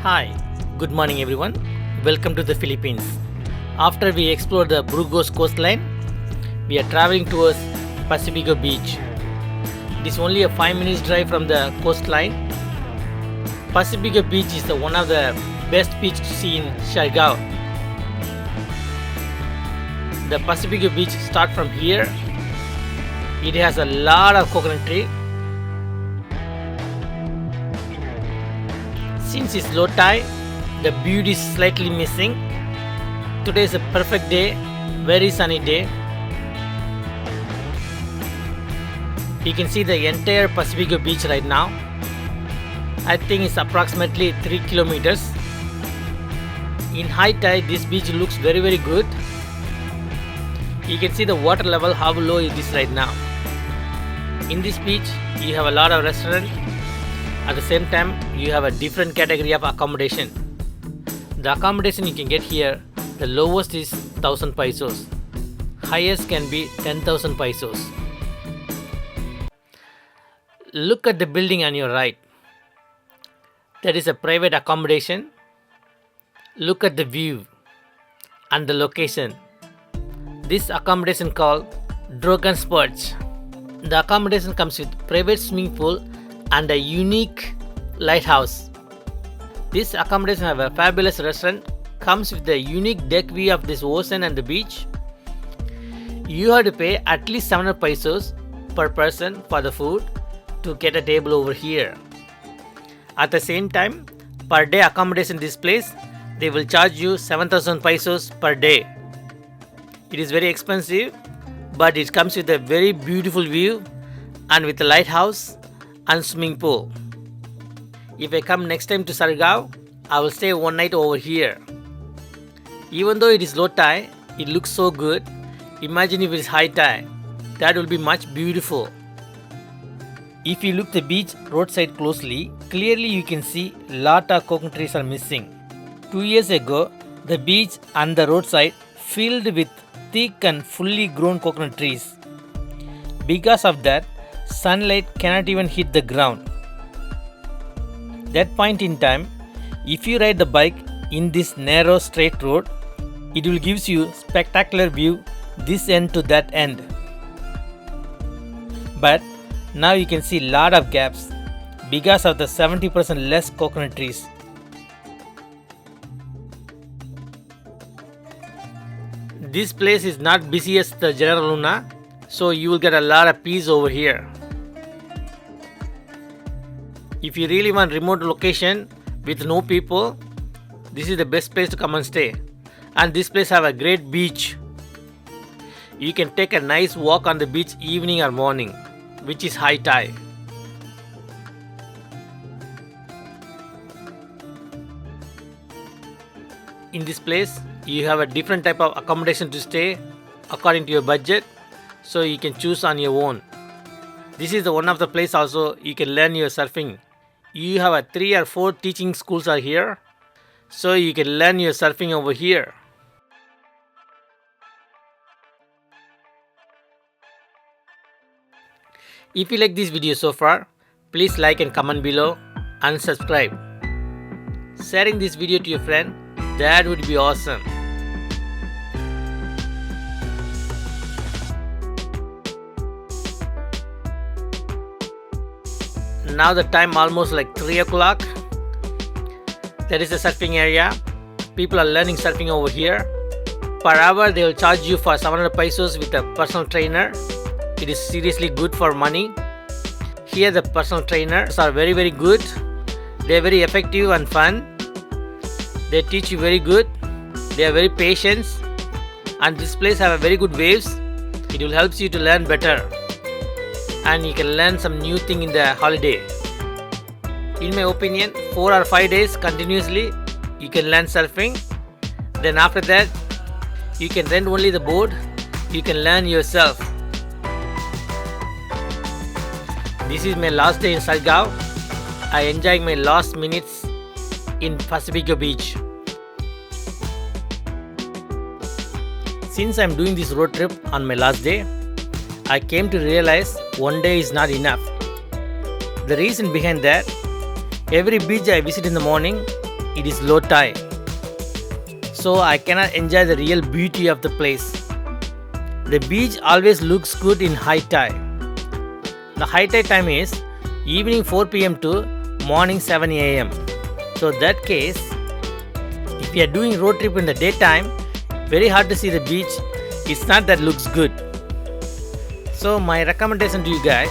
Hi, good morning everyone. Welcome to the Philippines. After we explore the Burgos coastline, we are traveling towards Pacifico beach. It is only a 5 minutes drive from the coastline. Pacifico beach is one of the best beach to see in Siargao. The Pacifico beach starts from here. It has a lot of coconut tree. Since it's low tide, the beauty is slightly missing. Today is a perfect day, very sunny day. You can see the entire Pacifico beach right now. I think it's approximately 3 kilometers. In high tide, this beach looks very good. You can see the water level, how low it is right now. In this beach, you have a lot of restaurants. At the same time, you have a different category of accommodation. The accommodation you can get here, the lowest is 1000 pesos. Highest can be 10,000 pesos. Look at the building on your right. That is a private accommodation. Look at the view and the location. This accommodation called Dragon Sports. The accommodation comes with private swimming pool and a unique lighthouse. This accommodation have a fabulous restaurant, comes with a unique deck view of this ocean and the beach. You have to pay at least 700 pesos per person for the food to get a table over here. At the same time, per day accommodation this place, they will charge you 7,000 pesos per day. It is very expensive, but it comes with a very beautiful view and with a lighthouse and swimming pool. If I come next time to Siargao, I will stay one night over here. Even though it is low tide, it looks so good. Imagine if it is high tide, that will be much beautiful. If you look the beach roadside closely, clearly you can see lot of coconut trees are missing. 2 years ago, the beach and the roadside filled with thick and fully grown coconut trees. Because of that, sunlight cannot even hit the ground. That point in time, if you ride the bike in this narrow straight road, it will give you spectacular view this end to that end. But now you can see lot of gaps because of the 70% less coconut trees. This place is not busy as the General Luna, so you will get a lot of peace over here. If you really want remote location with no people, this is the best place to come and stay. And this place have a great beach. You can take a nice walk on the beach evening or morning, which is high tide. In this place, you have a different type of accommodation to stay according to your budget, so you can choose on your own. This is one of the place also you can learn your surfing. You have a 3 or 4 teaching schools are here, so you can learn your surfing over here. If you like this video so far, please like and comment below and subscribe. Sharing this video to your friend, that would be awesome. Now the time almost like 3 o'clock. There is a surfing area. People are learning surfing over here. Per hour they will charge you for 700 pesos with a personal trainer. It is seriously good for money. Here the personal trainers are very good. They are very effective and fun. They teach you very good. They are very patient. And this place have a very good waves. It will help you to learn better. And you can learn some new thing in the holiday. In my opinion, 4 or 5 days continuously you can learn surfing. Then after that you can rent only the board. You can learn yourself. This is my last day in Siargao. I enjoyed my last minutes in Pacifico beach. Since I am doing this road trip on my last day, I came to realize one day is not enough. The reason behind that, every beach I visit in the morning, it is low tide, so I cannot enjoy the real beauty of the place. The beach always looks good in high tide. The high tide time is evening 4 p.m. to morning 7 a.m. So that case, if you are doing road trip in the daytime, very hard to see the beach. It's not that looks good. So my recommendation to you guys,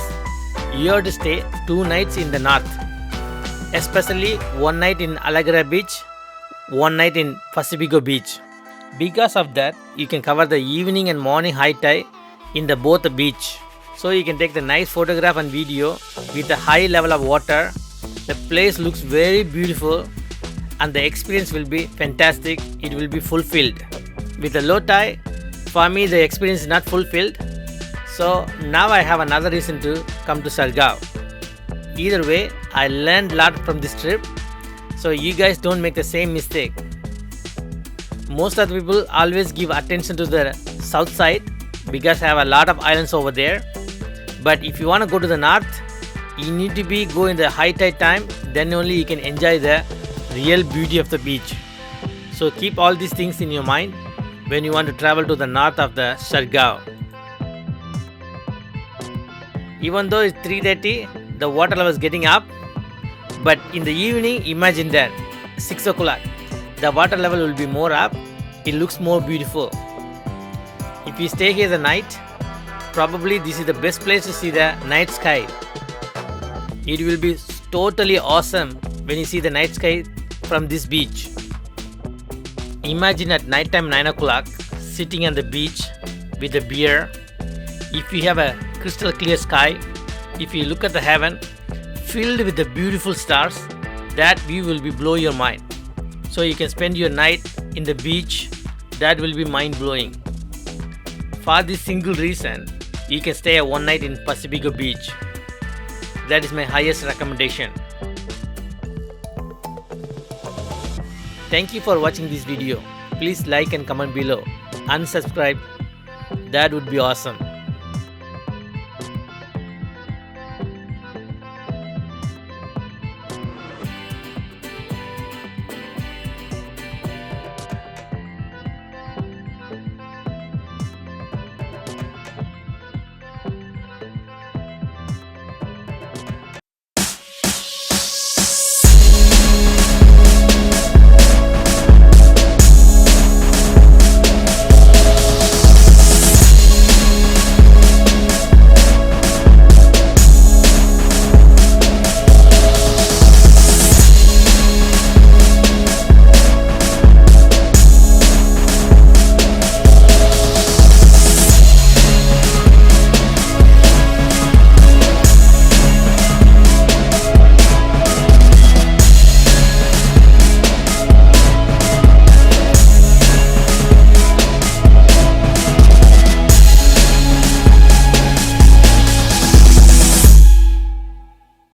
you have to stay 2 nights in the north, especially 1 night in Allegra beach, 1 night in Pacifico beach. Because of that, you can cover the evening and morning high tide in the both the beach. So you can take the nice photograph and video with a high level of water. The place looks very beautiful and the experience will be fantastic. It will be fulfilled. With the low tide, for me the experience is not fulfilled. So now I have another reason to come to Siargao. Either way, I learned a lot from this trip. So you guys don't make the same mistake. Most of the people always give attention to the south side because I have a lot of islands over there. But if you want to go to the north, you need to go in the high tide time. Then only you can enjoy the real beauty of the beach. So keep all these things in your mind when you want to travel to the north of the Siargao. Even though it's 3:30, the water level is getting up. But in the evening, imagine that 6 o'clock, the water level will be more up. It looks more beautiful. If you stay here the night, probably this is the best place to see the night sky. It will be totally awesome when you see the night sky from this beach. Imagine at night time 9 o'clock sitting on the beach with a beer. If you have a crystal clear sky, if you look at the heaven filled with the beautiful stars, that view will be blow your mind. So you can spend your night in the beach. That will be mind blowing. For this single reason, you can stay a 1 night in Pacifico beach. That is my highest recommendation. Thank you for watching this video. Please like and comment below. Unsubscribe. That would be awesome.